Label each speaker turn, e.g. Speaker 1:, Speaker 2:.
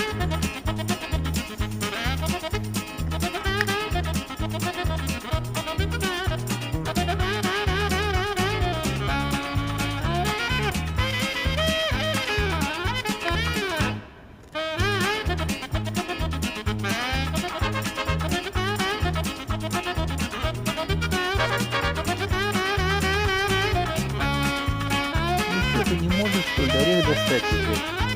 Speaker 1: Ну что, ты не можешь, что ли, орех достать теперь?